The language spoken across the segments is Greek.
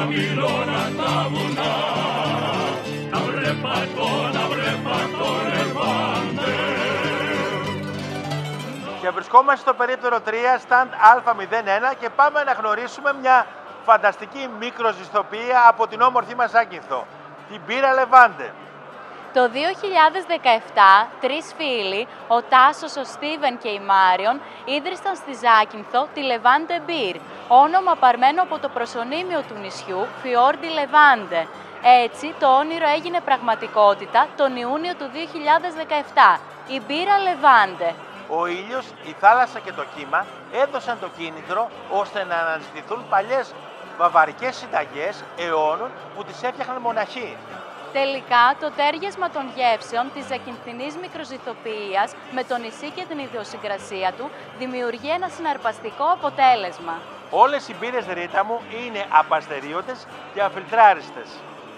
χαμηλώνα τα βουνά, να βρέπα το Λεβάντε. Και βρισκόμαστε στο περίπτερο 3, stand Α01 και πάμε να γνωρίσουμε μια φανταστική μικροζυστοποιία από την όμορφη μας Ζάκυνθο, την μπύρα Λεβάντε. Το 2017, τρεις φίλοι, ο Τάσος, ο Στίβεν και η Μάριον, ίδρυσαν στη Ζάκυνθο τη Λεβάντε Beer, όνομα παρμένο από το προσωνύμιο του νησιού, Φιόρντι Λεβάντε. Έτσι, το όνειρο έγινε πραγματικότητα τον Ιούνιο του 2017, η μπύρα Λεβάντε. Ο ήλιος, η θάλασσα και το κύμα έδωσαν το κίνητρο ώστε να αναζητηθούν παλιές βαβαρικές συνταγές αιώνων που τις έφτιαχναν μοναχοί. Τελικά, το τέριασμα των γεύσεων της ζακυνθινής μικροζυθοποιίας με το νησί και την ιδιοσυγκρασία του δημιουργεί ένα συναρπαστικό αποτέλεσμα. Όλες οι μπύρες Ρίτα μου είναι απαστερίωτες και αφιλτράριστες.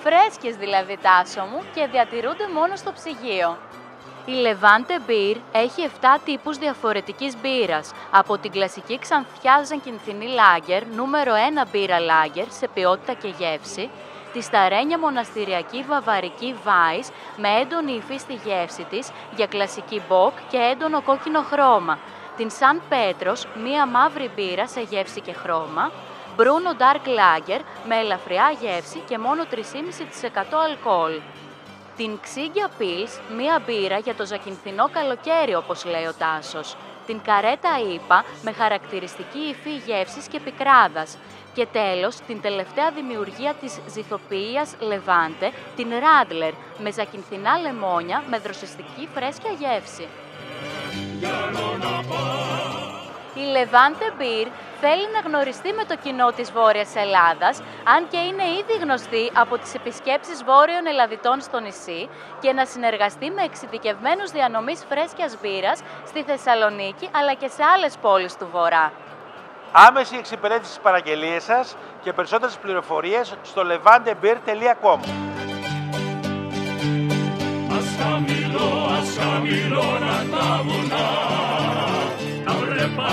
Φρέσκες δηλαδή, Τάσο μου, και διατηρούνται μόνο στο ψυγείο. Η Levante Beer έχει 7 τύπους διαφορετικής μπύρας, από την κλασική ξανθιά ζακυνθινή lager, νούμερο 1 μπύρα lager σε ποιότητα και γεύση, τη σταρένια μοναστηριακή βαβαρική Weiss με έντονη υφή στη γεύση της για κλασική μποκ και έντονο κόκκινο χρώμα, την Σαν Πέτρος, μία μαύρη μπύρα σε γεύση και χρώμα, Bruno Dark Lager με ελαφριά γεύση και μόνο 3,5% αλκοόλ. Την Xiggia Pils, μία μπύρα για το ζακυνθινό καλοκαίρι, όπως λέει ο Τάσος. Την Καρέτα IPA με χαρακτηριστική υφή γεύσης και πικράδας. Και τέλος, την τελευταία δημιουργία της ζυθοποιίας Levante, την Radler, με ζακυνθινά λεμόνια με δροσιστική φρέσκια γεύση. Η Levante Beer θέλει να γνωριστεί με το κοινό της Βόρειας Ελλάδας, αν και είναι ήδη γνωστή από τις επισκέψεις Βόρειων Ελλαδιτών στο νησί, και να συνεργαστεί με εξειδικευμένους διανομής φρέσκιας μπύρας στη Θεσσαλονίκη αλλά και σε άλλες πόλεις του Βορρά. Άμεση εξυπηρέτηση στις παραγγελίες σας και περισσότερες πληροφορίες στο levantebeer.com. Ας χαμηλώνα τα βουνά, να βρέπα